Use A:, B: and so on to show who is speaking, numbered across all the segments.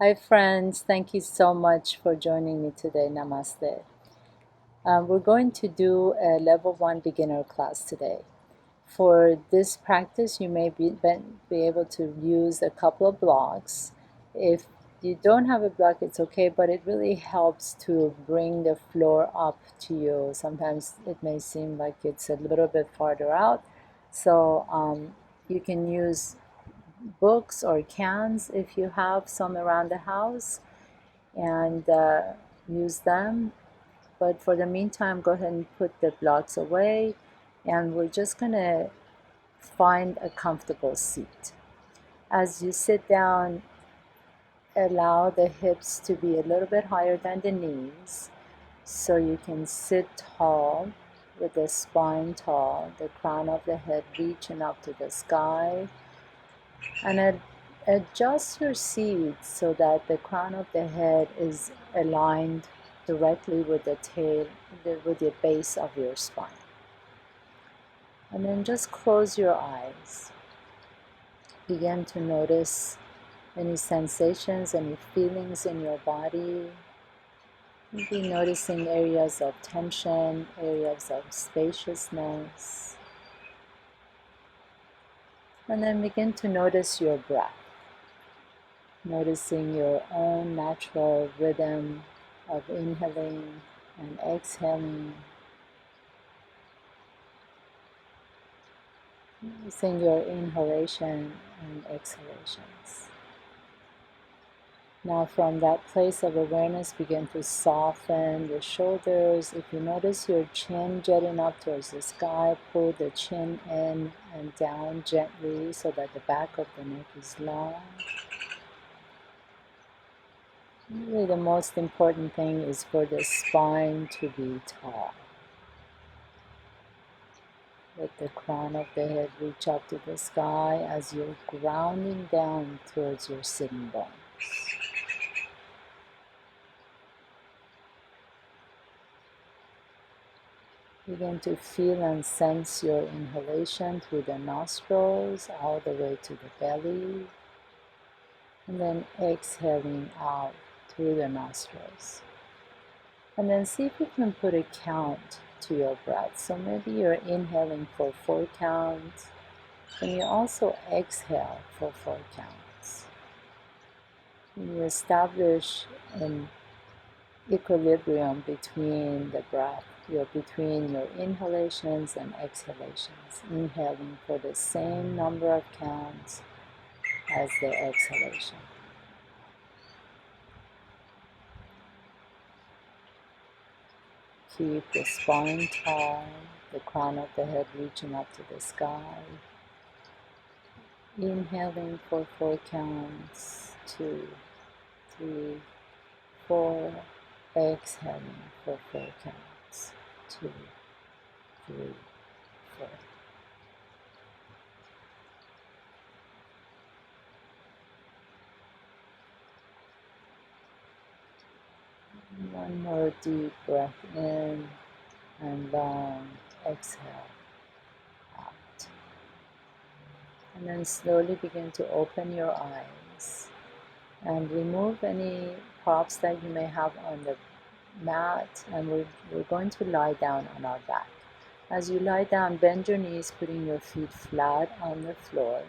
A: Hi, friends. Thank you so much for joining me today. Namaste. We're going to do a level 1 beginner class today. For this practice, you may be able to use a couple of blocks. If you don't have a block, it's okay, but it really helps to bring the floor up to you. Sometimes it may seem like it's a little bit farther out. So you can use books or cans if you have some around the house and use them. But for the meantime, go ahead and put the blocks away, and we're just going to find a comfortable seat. As you sit down, allow the hips to be a little bit higher than the knees so you can sit tall with the spine tall, the crown of the head reaching up to the sky, and adjust your seat so that the crown of the head is aligned directly with the tail, with the base of your spine. And then just close your eyes. Begin to notice any sensations, any feelings in your body. Maybe noticing areas of tension, areas of spaciousness. And then begin to notice your breath. Noticing your own natural rhythm of inhaling and exhaling. Noticing your inhalation and exhalations. Now from that place of awareness, begin to soften the shoulders. If you notice your chin jetting up towards the sky, pull the chin in and down gently so that the back of the neck is long. Really, the most important thing is for the spine to be tall. Let the crown of the head reach up to the sky as you're grounding down towards your sitting bones. Begin to feel and sense your inhalation through the nostrils all the way to the belly, and then exhaling out through the nostrils. And then see if you can put a count to your breath. So maybe you're inhaling for 4 counts, and you also exhale for 4 counts. And you establish an equilibrium between the breath, between your inhalations and exhalations, inhaling for the same number of counts as the exhalation. Keep the spine tall, the crown of the head reaching up to the sky. Inhaling for 4 counts, 2, 3, 4. Exhaling for 4 counts, 2, 3, 4. One more deep breath in and long exhale out. And then slowly begin to open your eyes and remove any props that you may have on the mat, and we're going to lie down on our back. As you lie down, bend your knees, putting your feet flat on the floor.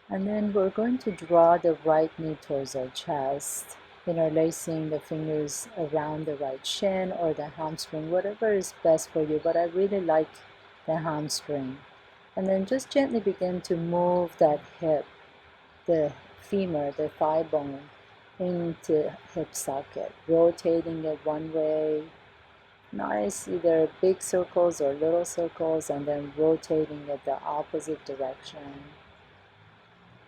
A: And then we're going to draw the right knee towards our chest, interlacing the fingers around the right shin or the hamstring, whatever is best for you, but I really like the hamstring. And then just gently begin to move that hip, the femur, the thigh bone, into hip socket, rotating it one way, nice either big circles or little circles, and then rotating it the opposite direction.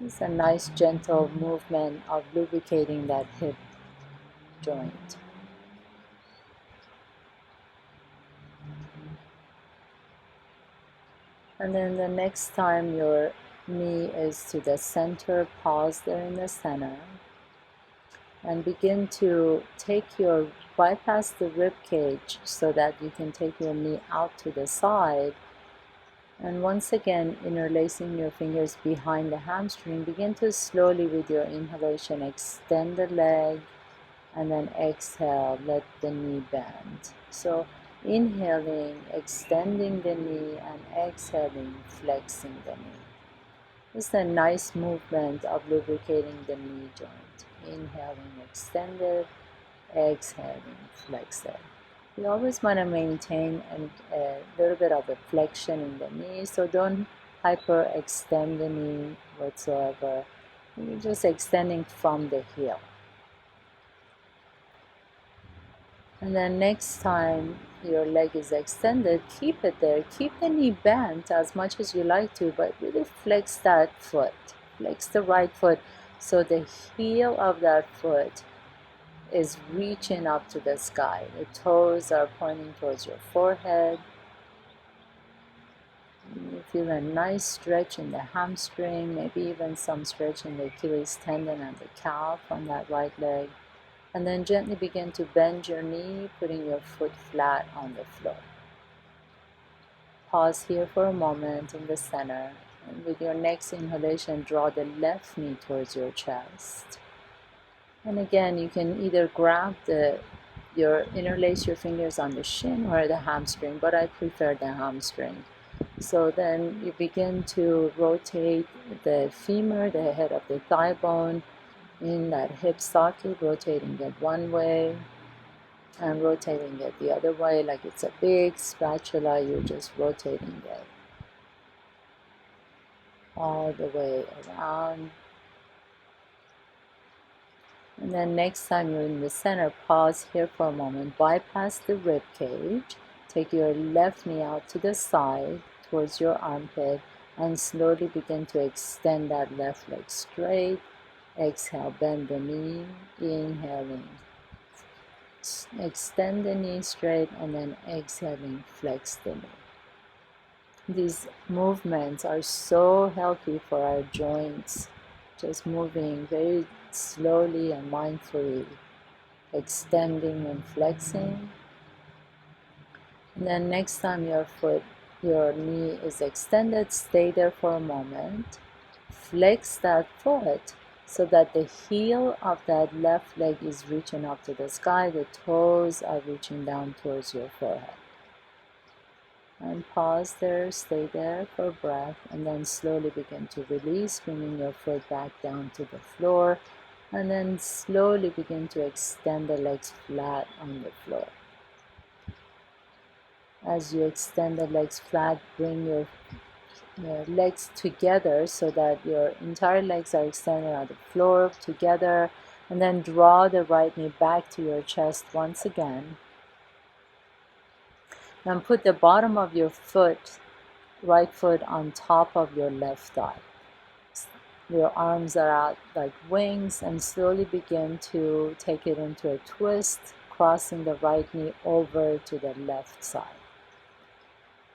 A: It's a nice gentle movement of lubricating that hip joint. And then the next time your knee is to the center, pause there in the center. And begin to bypass the rib cage so that you can take your knee out to the side And once again, interlacing your fingers behind the hamstring, begin to slowly with your inhalation extend the leg, and then exhale, let the knee bend. So inhaling, extending the knee, and exhaling, flexing the knee. It's a nice movement of lubricating the knee joint. Inhaling, extended, exhaling, flex it. You always want to maintain a little bit of a flexion in the knee, so don't hyperextend the knee whatsoever. You're just extending from the heel. And then next time your leg is extended, keep it there. Keep the knee bent as much as you like to, but really flex that foot. Flex the right foot so the heel of that foot is reaching up to the sky. The toes are pointing towards your forehead. You feel a nice stretch in the hamstring, maybe even some stretch in the Achilles tendon and the calf on that right leg. And then gently begin to bend your knee, putting your foot flat on the floor. Pause here for a moment in the center. And with your next inhalation, draw the left knee towards your chest. And again, you can either grab interlace your fingers on the shin or the hamstring, but I prefer the hamstring. So then you begin to rotate the femur, the head of the thigh bone, in that hip socket, rotating it one way and rotating it the other way like it's a big spatula. You're just rotating it all the way around. And then next time you're in the center, pause here for a moment, bypass the rib cage, take your left knee out to the side towards your armpit, and slowly begin to extend that left leg straight. Exhale, bend the knee, inhaling, extend the knee straight, and then exhaling, flex the knee. These movements are so healthy for our joints, just moving very slowly and mindfully, extending and flexing. And then next time your knee is extended, stay there for a moment, flex that foot so that the heel of that left leg is reaching up to the sky, the toes are reaching down towards your forehead. And pause there, stay there for breath, and then slowly begin to release, bringing your foot back down to the floor, and then slowly begin to extend the legs flat on the floor. As you extend the legs flat, bring your legs together so that your entire legs are extended on the floor together, and then draw the right knee back to your chest once again. And put the bottom of your right foot on top of your left thigh. Your arms are out like wings, and slowly begin to take it into a twist, crossing the right knee over to the left side.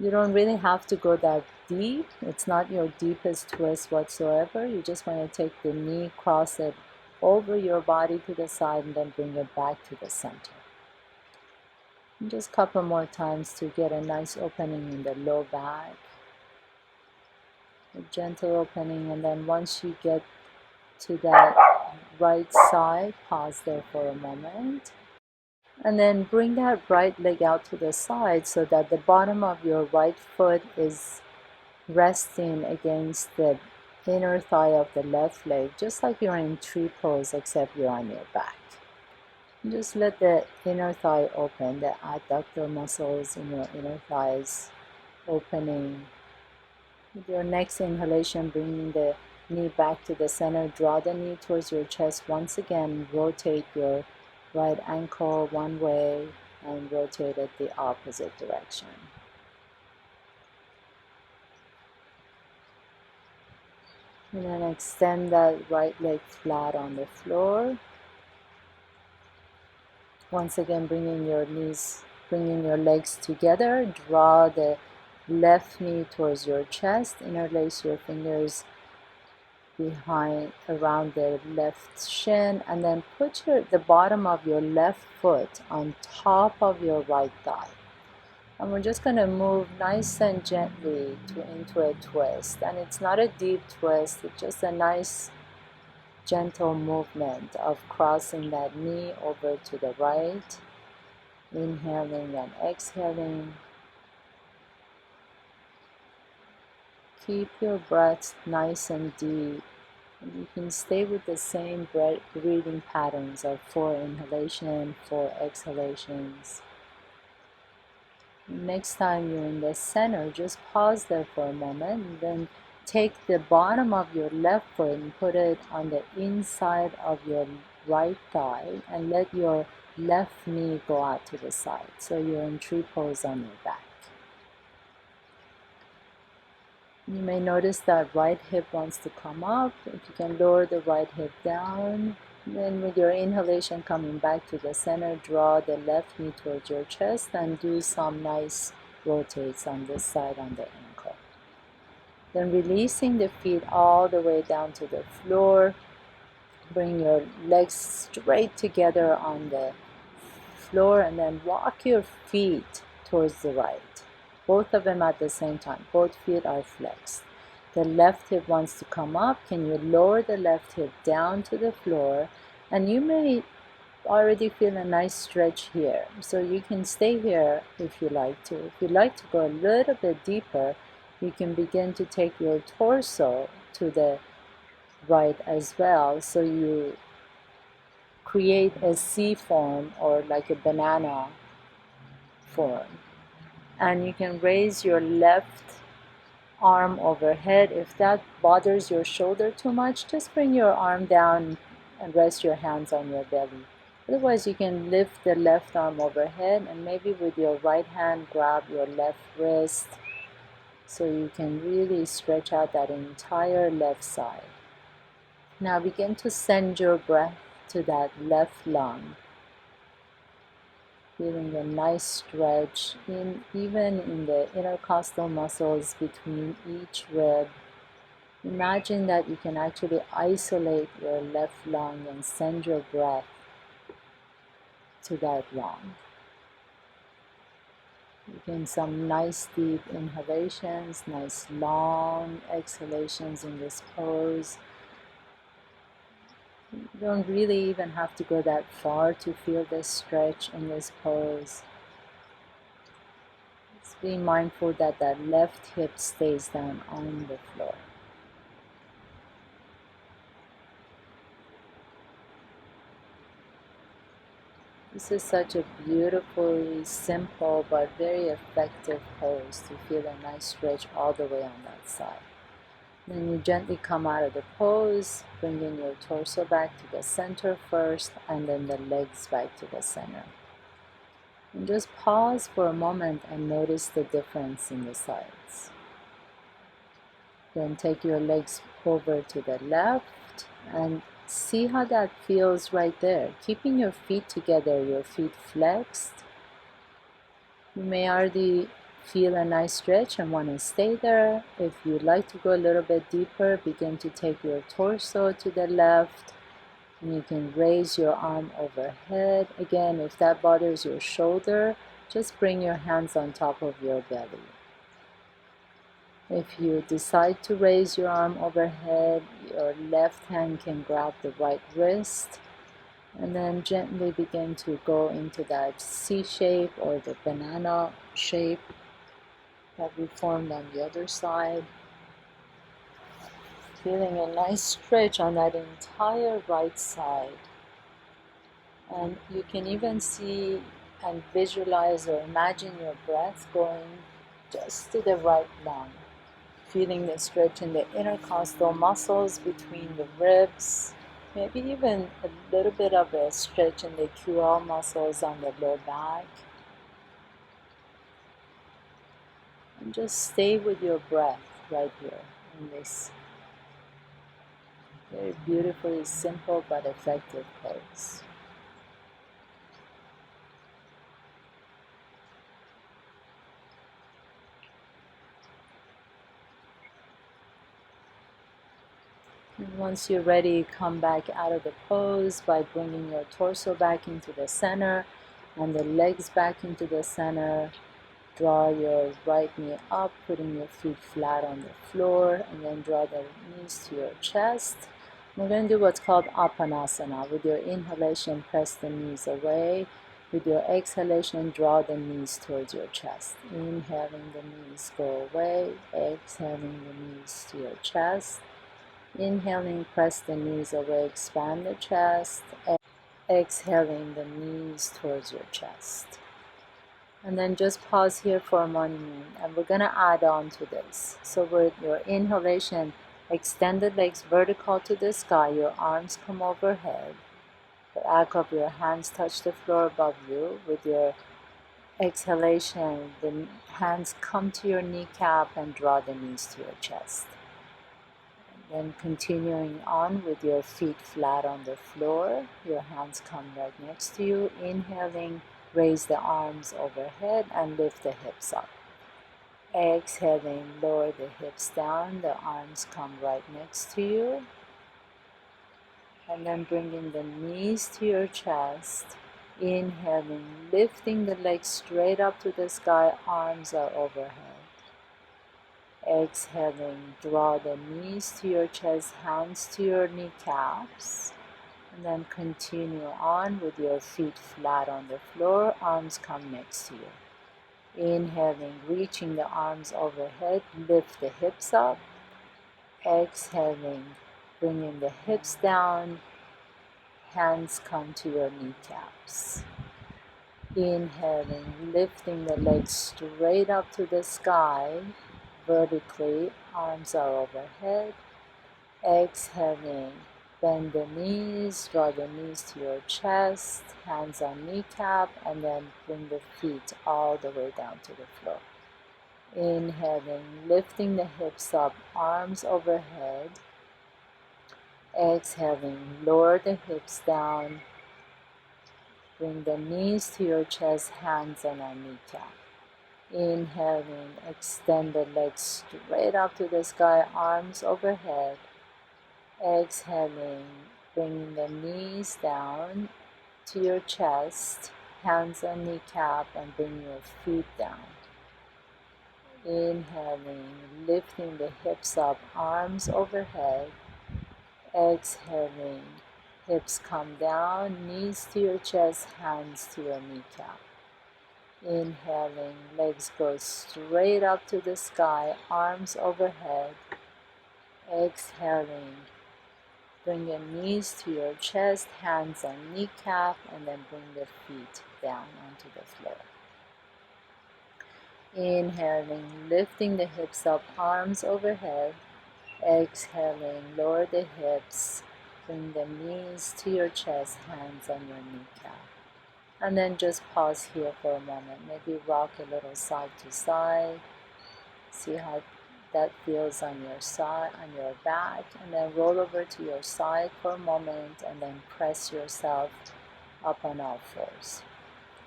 A: You don't really have to go that deep. It's not your deepest twist whatsoever. You just want to take the knee, cross it over your body to the side, and then bring it back to the center. And just a couple more times to get a nice opening in the low back. A gentle opening, and then once you get to that right side, pause there for a moment. And then bring that right leg out to the side so that the bottom of your right foot is resting against the inner thigh of the left leg, just like you're in tree pose, except you're on your back. And just let the inner thigh open, the adductor muscles in your inner thighs opening. With your next inhalation, bringing the knee back to the center, draw the knee towards your chest once again, rotate your right ankle one way and rotate it the opposite direction. And then extend that right leg flat on the floor. Once again, bringing your legs together, draw the left knee towards your chest, interlace your fingers around the left shin, and then put the bottom of your left foot on top of your right thigh. And we're just going to move nice and gently into a twist. And it's not a deep twist, it's just a nice gentle movement of crossing that knee over to the right, inhaling and exhaling. Keep your breath nice and deep. And you can stay with the same breathing patterns of 4 inhalation, 4 exhalations. Next time you're in the center, just pause there for a moment and then take the bottom of your left foot and put it on the inside of your right thigh and let your left knee go out to the side. So you're in tree pose on your back. You may notice that right hip wants to come up. If you can lower the right hip down, then with your inhalation coming back to the center, draw the left knee towards your chest and do some nice rotates on this side on the ankle. Then releasing the feet all the way down to the floor. Bring your legs straight together on the floor and then walk your feet towards the right. Both of them at the same time. Both feet are flexed. The left hip wants to come up. Can you lower the left hip down to the floor? And you may already feel a nice stretch here. So you can stay here if you like to. If you'd like to go a little bit deeper, you can begin to take your torso to the right as well. So you create a C form or like a banana form. And you can raise your left arm overhead. If that bothers your shoulder too much, just bring your arm down and rest your hands on your belly. Otherwise, you can lift the left arm overhead and maybe with your right hand grab your left wrist so you can really stretch out that entire left side. Now begin to send your breath to that left lung. Feeling a nice stretch even in the intercostal muscles between each rib. Imagine that you can actually isolate your left lung and send your breath to that lung. Again, some nice deep inhalations, nice long exhalations in this pose. You don't really even have to go that far to feel this stretch in this pose. Just be mindful that that left hip stays down on the floor. This is such a beautifully simple but very effective pose to feel a nice stretch all the way on that side. Then you gently come out of the pose, bringing your torso back to the center first and then the legs back to the center. And just pause for a moment and notice the difference in the sides. Then take your legs over to the left and see how that feels right there. Keeping your feet together, your feet flexed. You may already feel a nice stretch and want to stay there. If you'd like to go a little bit deeper, begin to take your torso to the left. And you can raise your arm overhead. Again, if that bothers your shoulder, just bring your hands on top of your belly. If you decide to raise your arm overhead, your left hand can grab the right wrist and then gently begin to go into that C shape or the banana shape that we formed on the other side. Feeling a nice stretch on that entire right side. And you can even see and visualize or imagine your breath going just to the right lung. Feeling the stretch in the intercostal muscles between the ribs. Maybe even a little bit of a stretch in the QL muscles on the low back. And just stay with your breath right here in this very beautifully simple but effective pose. And once you're ready, come back out of the pose by bringing your torso back into the center and the legs back into the center. Draw your right knee up, putting your feet flat on the floor, and then draw the knees to your chest. We're going to do what's called Apanasana. With your inhalation, press the knees away. With your exhalation, draw the knees towards your chest. Inhaling, the knees go away. Exhaling, the knees to your chest. Inhaling, press the knees away, expand the chest. Exhaling, the knees towards your chest. And then just pause here for a moment, and we're going to add on to this. So with your inhalation, extend the legs vertical to the sky, your arms come overhead, the back of your hands touch the floor above you. With your exhalation, the hands come to your kneecap and draw the knees to your chest. Then continuing on with your feet flat on the floor, your hands come right next to you. Inhaling, raise the arms overhead and lift the hips up. Exhaling, lower the hips down, the arms come right next to you. And then bringing the knees to your chest. Inhaling, lifting the legs straight up to the sky, arms are overhead. Exhaling, draw the knees to your chest, hands to your kneecaps, and then continue on with your feet flat on the floor, arms come next to you. Inhaling, reaching the arms overhead, lift the hips up. Exhaling, bringing the hips down, hands come to your kneecaps. Inhaling, lifting the legs straight up to the sky, vertically, arms are overhead. Exhaling, bend the knees, draw the knees to your chest, hands on kneecap, and then bring the feet all the way down to the floor. Inhaling, lifting the hips up, arms overhead. Exhaling, lower the hips down, bring the knees to your chest, hands on our kneecap. Inhaling, extend the legs straight up to the sky, arms overhead. Exhaling, bringing the knees down to your chest, hands on kneecap, and bring your feet down. Inhaling, lifting the hips up, arms overhead. Exhaling, hips come down, knees to your chest, hands to your kneecap. Inhaling, legs go straight up to the sky, arms overhead. Exhaling, bring your knees to your chest, hands on kneecap, and then bring the feet down onto the floor. Inhaling, lifting the hips up, arms overhead. Exhaling, lower the hips, bring the knees to your chest, hands on your kneecap. And then just pause here for a moment. Maybe rock a little side to side. See how that feels on your side, on your back. And then roll over to your side for a moment and then press yourself up on all fours.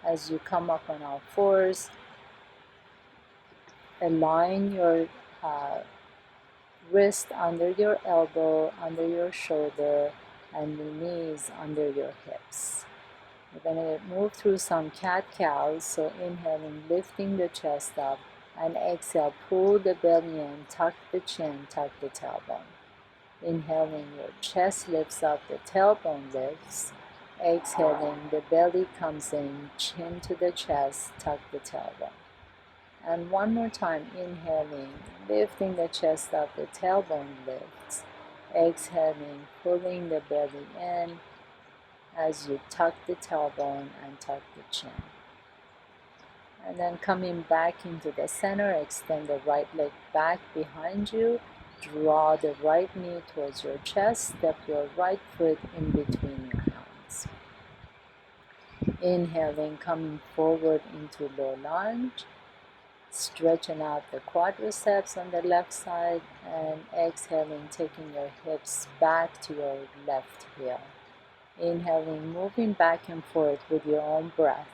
A: As you come up on all fours, align your wrist under your elbow, under your shoulder, and the knees under your hips. We're going to move through some cat-cows, so inhaling, lifting the chest up, and exhale, pull the belly in, tuck the chin, tuck the tailbone. Inhaling, your chest lifts up, the tailbone lifts. Exhaling, the belly comes in, chin to the chest, tuck the tailbone. And one more time, inhaling, lifting the chest up, the tailbone lifts. Exhaling, pulling the belly in as you tuck the tailbone and tuck the chin. And then coming back into the center, extend the right leg back behind you. Draw the right knee towards your chest. Step your right foot in between your hands. Inhaling, coming forward into low lunge. Stretching out the quadriceps on the left side. And exhaling, taking your hips back to your left heel. Inhaling, moving back and forth with your own breath.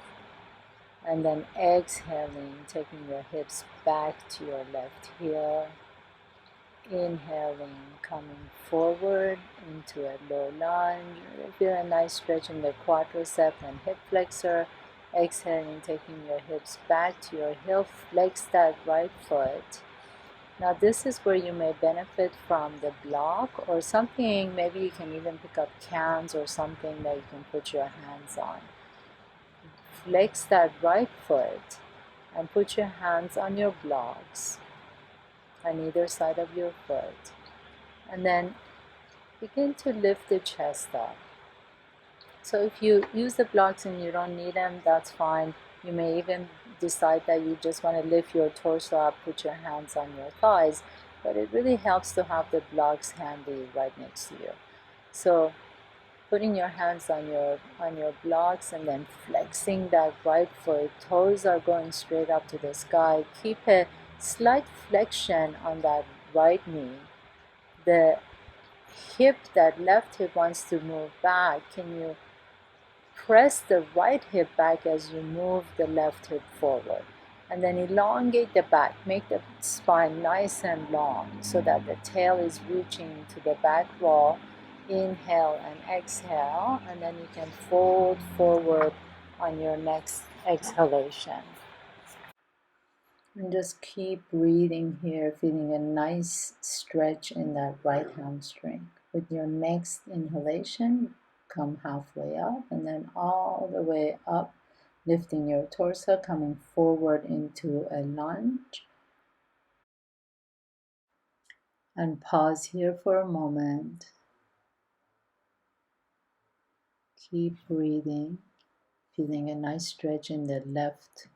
A: And then exhaling, taking your hips back to your left heel. Inhaling, coming forward into a low lunge. Feel a nice stretch in the quadricep and hip flexor. Exhaling, taking your hips back to your heel, flex that right foot. Now this is where you may benefit from the block or something. Maybe you can even pick up cans or something that you can put your hands on. Flex that right foot and put your hands on your blocks on either side of your foot. And then begin to lift the chest up. So if you use the blocks and you don't need them, that's fine. You may even decide that you just want to lift your torso up, put your hands on your thighs, but it really helps to have the blocks handy right next to you. So putting your hands on your blocks and then flexing that right foot, toes are going straight up to the sky. Keep a slight flexion on that right knee. The hip, that left hip wants to move back. Can you press the right hip back as you move the left hip forward? And then elongate the back. Make the spine nice and long so that the tail is reaching to the back wall. Inhale and exhale, and then you can fold forward on your next exhalation. And just keep breathing here, feeling a nice stretch in that right hamstring. With your next inhalation, come halfway up and then all the way up, lifting your torso, coming forward into a lunge. And pause here for a moment. Keep breathing, feeling a nice stretch in the left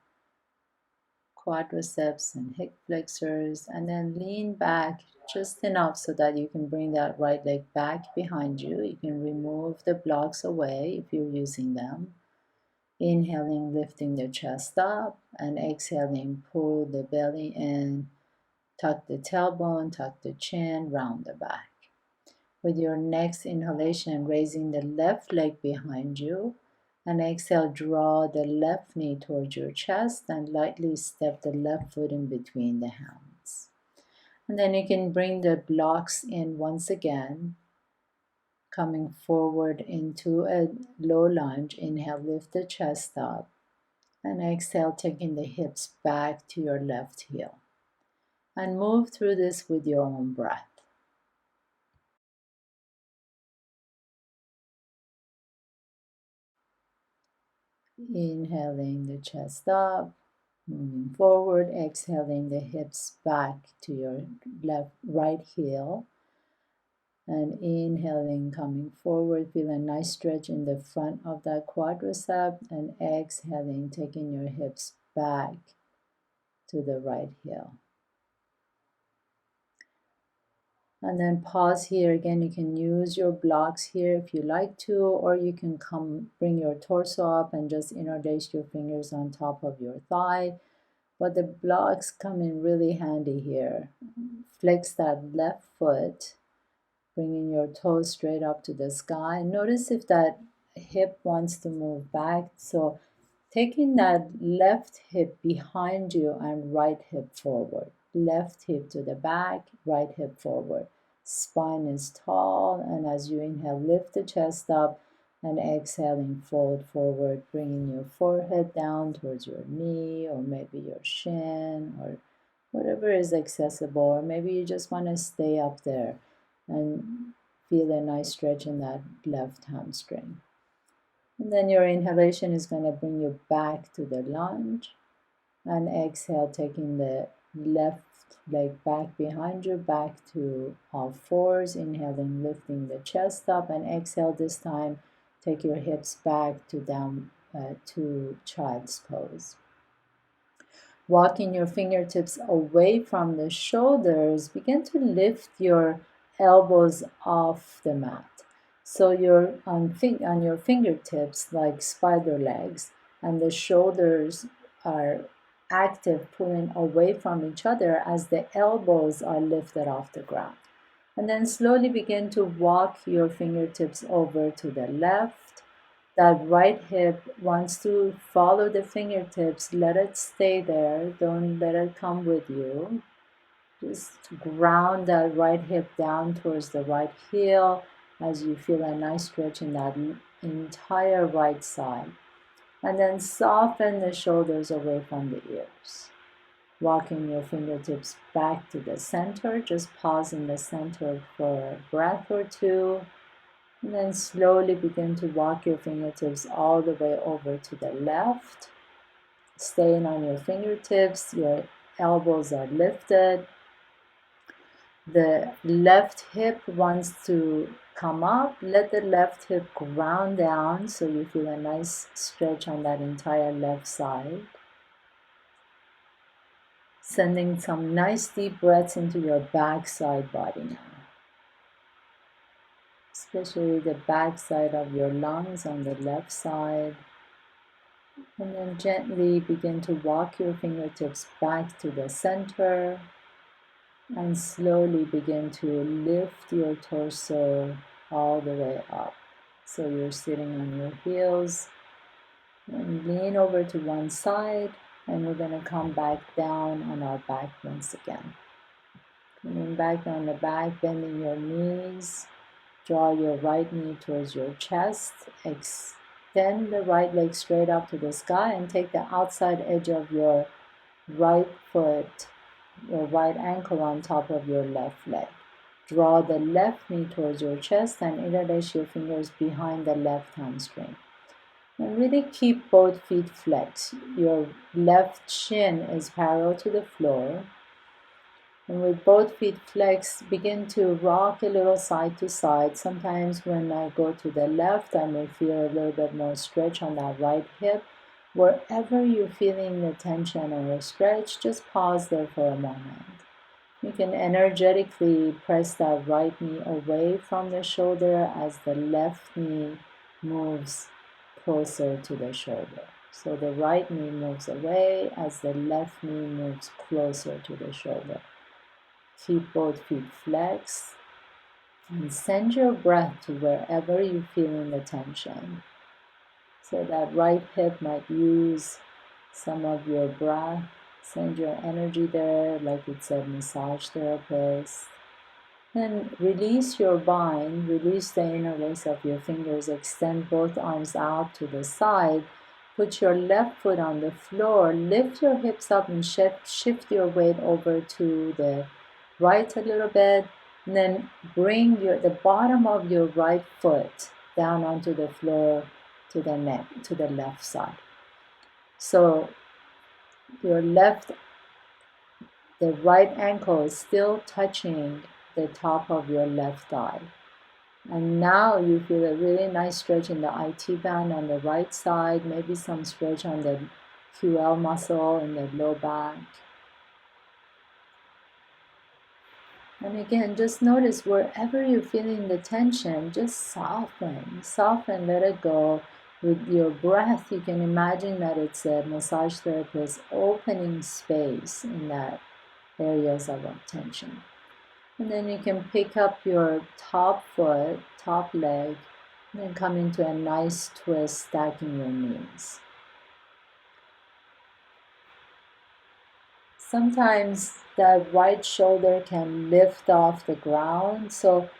A: quadriceps and hip flexors, and then lean back just enough so that you can bring that right leg back behind you. You can remove the blocks away if you're using them. Inhaling, lifting the chest up, and exhaling, pull the belly in, tuck the tailbone, tuck the chin, round the back. With your next inhalation, raising the left leg behind you, and exhale, draw the left knee towards your chest and lightly step the left foot in between the hands. And then you can bring the blocks in once again, coming forward into a low lunge. Inhale, lift the chest up, and exhale, taking the hips back to your left heel. And move through this with your own breath. Inhaling the chest up, moving forward, exhaling the hips back to your right heel, and inhaling, coming forward, feel a nice stretch in the front of that quadricep, and exhaling, taking your hips back to the right heel. And then pause here. Again, you can use your blocks here if you like to, or you can bring your torso up and just interlace your fingers on top of your thigh. But the blocks come in really handy here. Flex that left foot, bringing your toes straight up to the sky. Notice if that hip wants to move back. So taking that left hip behind you and right hip forward. Left hip to the back, right hip forward. Spine is tall, and as you inhale, lift the chest up, and exhaling, fold forward, bringing your forehead down towards your knee or maybe your shin or whatever is accessible, or maybe you just want to stay up there and feel a nice stretch in that left hamstring. And then your inhalation is going to bring you back to the lunge, and exhale, taking the left leg back behind you, back to all fours. Inhaling, lifting the chest up, and exhale this time, take your hips back to down to child's pose. Walking your fingertips away from the shoulders, begin to lift your elbows off the mat. So you're on your fingertips like spider legs, and the shoulders are active, pulling away from each other as the elbows are lifted off the ground. And then slowly begin to walk your fingertips over to the left. That right hip wants to follow the fingertips. Let it stay there. Don't let it come with you. Just ground that right hip down towards the right heel as you feel a nice stretch in that entire right side. And then soften the shoulders away from the ears. Walking your fingertips back to the center. Just pause in the center for a breath or two. And then slowly begin to walk your fingertips all the way over to the left. Staying on your fingertips, your elbows are lifted. The left hip wants to come up. Let the left hip ground down so you feel a nice stretch on that entire left side. Sending some nice deep breaths into your backside body now. Especially the backside of your lungs on the left side. And then gently begin to walk your fingertips back to the center. And slowly begin to lift your torso all the way up. So you're sitting on your heels. And lean over to one side. And we're going to come back down on our back once again. Coming back on the back, bending your knees. Draw your right knee towards your chest. Extend the right leg straight up to the sky and take the outside edge of your right foot, your right ankle on top of your left leg. Draw the left knee towards your chest and interlace your fingers behind the left hamstring. And really keep both feet flexed. Your left shin is parallel to the floor. And with both feet flexed, begin to rock a little side to side. Sometimes when I go to the left, I may feel a little bit more stretch on that right hip. Wherever you're feeling the tension or a stretch, just pause there for a moment. You can energetically press that right knee away from the shoulder as the left knee moves closer to the shoulder. So the right knee moves away as the left knee moves closer to the shoulder. Keep both feet flexed and send your breath to wherever you're feeling the tension. So that right hip might use some of your breath. Send your energy there like it's a massage therapist. Then release your bind, release the interlace of your fingers, extend both arms out to the side. Put your left foot on the floor, lift your hips up and shift your weight over to the right a little bit, and then bring the bottom of your right foot down onto the floor to the left side. So your the right ankle is still touching the top of your left thigh. And now you feel a really nice stretch in the IT band on the right side, maybe some stretch on the QL muscle in the low back. And again, just notice wherever you're feeling the tension, just soften, let it go. With your breath, you can imagine that it's a massage therapist opening space in that areas of tension. And then you can pick up your top foot, top leg, and then come into a nice twist, stacking your knees. Sometimes the right shoulder can lift off the ground. So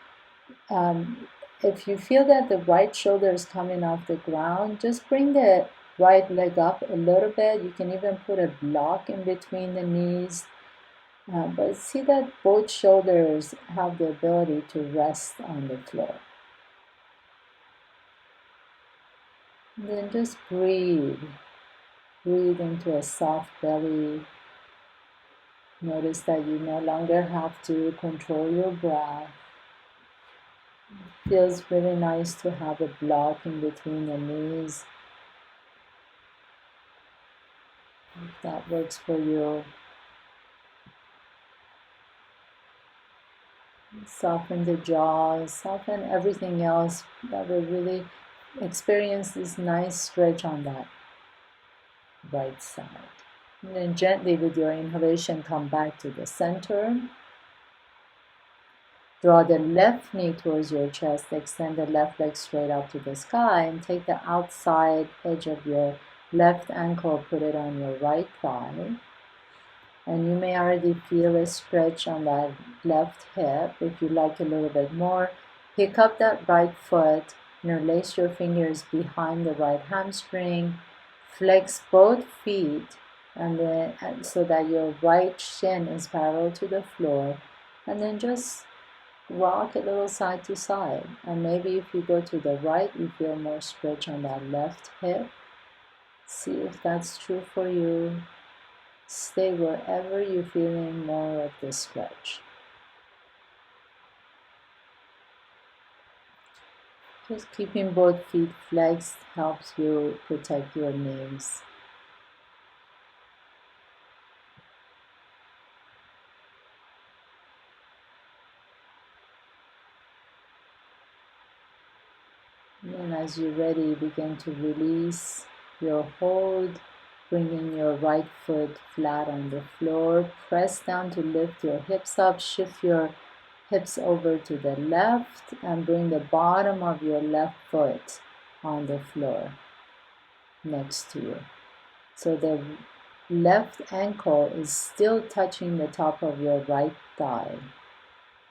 A: if you feel that the right shoulder is coming off the ground, just bring the right leg up a little bit. You can even put a block in between the knees. But see that both shoulders have the ability to rest on the floor. And then just breathe. Breathe into a soft belly. Notice that you no longer have to control your breath. It feels really nice to have a block in between the knees. If that works for you. Soften the jaw, soften everything else that will really experience this nice stretch on that right side. And then gently with your inhalation, come back to the center. Draw the left knee towards your chest, extend the left leg straight up to the sky, and take the outside edge of your left ankle, put it on your right thigh. And you may already feel a stretch on that left hip. If you like a little bit more, pick up that right foot, interlace your fingers behind the right hamstring, Flex both feet and so that your right shin is parallel to the floor, and then just rock a little side to side. And maybe if you go to the right, you feel more stretch on that left hip. See if that's true for you. Stay wherever you're feeling more of the stretch. Just keeping both feet flexed helps you protect your knees. And then as you're ready, begin to release your hold, bringing your right foot flat on the floor. Press down to lift your hips up. Shift your hips over to the left and bring the bottom of your left foot on the floor next to you. So the left ankle is still touching the top of your right thigh,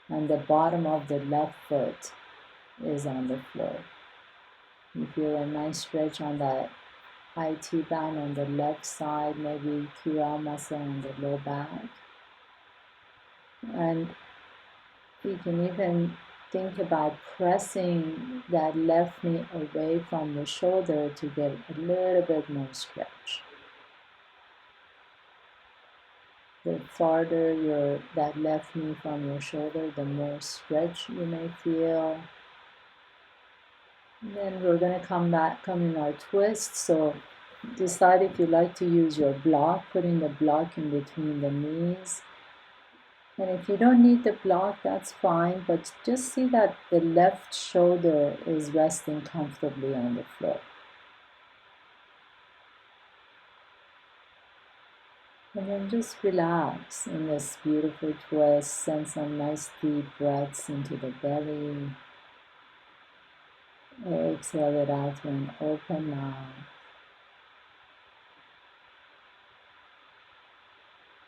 A: and the bottom of the left foot is on the floor. You feel a nice stretch on that IT band on the left side, maybe QL muscle on the low back. And you can even think about pressing that left knee away from the shoulder to get a little bit more stretch. The farther that left knee from your shoulder, the more stretch you may feel. And then we're going to come in our twist. So decide if you like to use your block, putting the block in between the knees. And if you don't need the block, that's fine, but just see that the left shoulder is resting comfortably on the floor. And then just relax in this beautiful twist. Send some nice deep breaths into the belly. Exhale it out through an open mouth.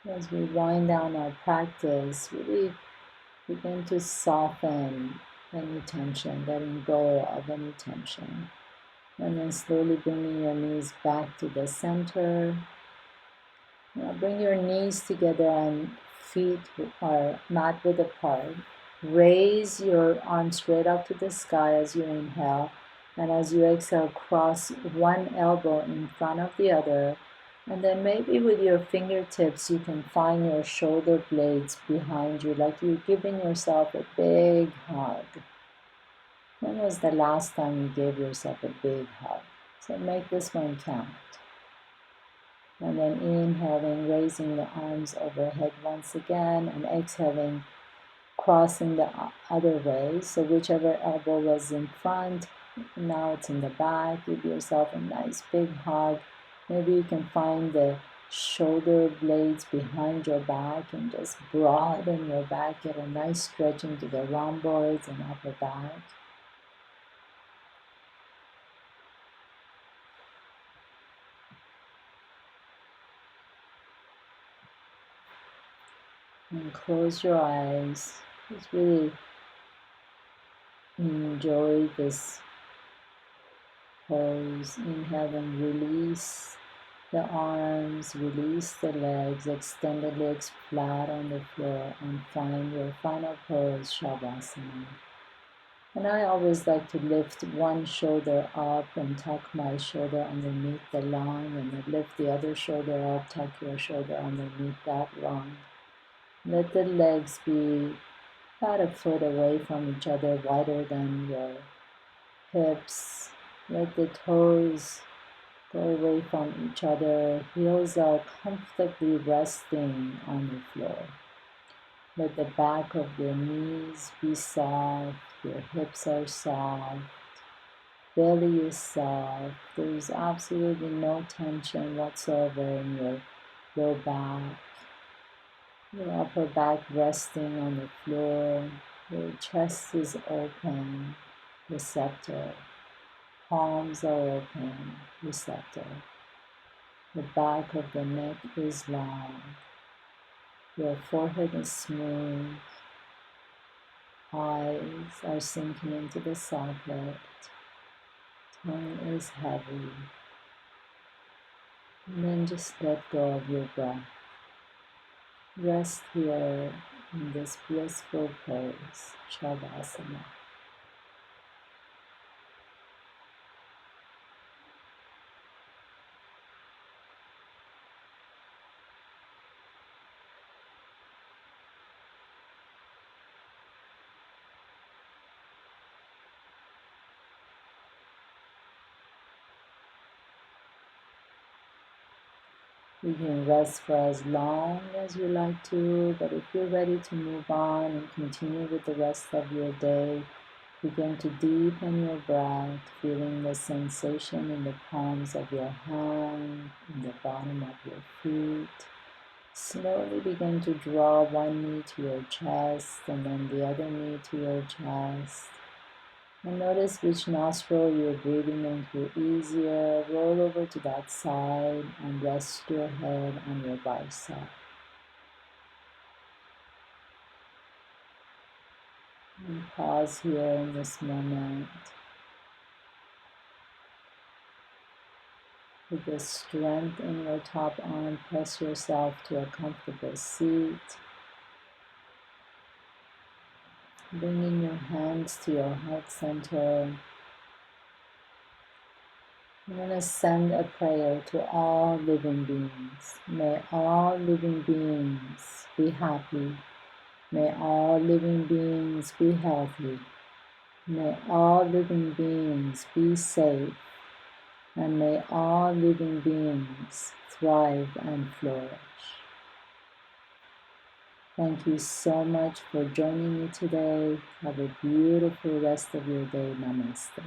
A: As we wind down our practice, really begin to soften any tension, letting go of any tension. And then slowly bringing your knees back to the center. Now bring your knees together and feet are mat width apart. Raise your arms straight up to the sky as you inhale. And as you exhale, cross one elbow in front of the other. And then maybe with your fingertips, you can find your shoulder blades behind you, like you're giving yourself a big hug. When was the last time you gave yourself a big hug? So make this one count. And then inhaling, raising the arms overhead once again, and exhaling, crossing the other way. So whichever elbow was in front, now it's in the back. Give yourself a nice big hug. Maybe you can find the shoulder blades behind your back and just broaden your back. Get a nice stretch into the rhomboids and upper back. And close your eyes. Just really enjoy this pose. Inhale and release the arms, release the legs, extend the legs flat on the floor, and find your final pose, Shavasana. And I always like to lift one shoulder up and tuck my shoulder underneath the lung, and then lift the other shoulder up, tuck your shoulder underneath that lung. Let the legs be about a foot away from each other, wider than your hips. Let the toes go away from each other. Heels are comfortably resting on the floor. Let the back of your knees be soft. Your hips are soft. Belly is soft. There's absolutely no tension whatsoever in your low back. Your upper back resting on the floor. Your chest is open, receptive. Palms are open, receptive. The back of the neck is long. Your forehead is smooth. Eyes are sinking into the socket. Tongue is heavy. And then just let go of your breath. Rest here in this blissful pose, Shavasana. You can rest for as long as you like to, but if you're ready to move on and continue with the rest of your day, begin to deepen your breath, feeling the sensation in the palms of your hand, in the bottom of your feet. Slowly begin to draw one knee to your chest and then the other knee to your chest. And notice which nostril you're breathing in through easier. Roll over to that side and rest your head on your bicep. And pause here in this moment. With the strength in your top arm, press yourself to a comfortable seat. Bringing your hands to your heart center. I'm going to send a prayer to all living beings. May all living beings be happy. May all living beings be healthy. May all living beings be safe. And may all living beings thrive and flourish. Thank you so much for joining me today. Have a beautiful rest of your day. Namaste.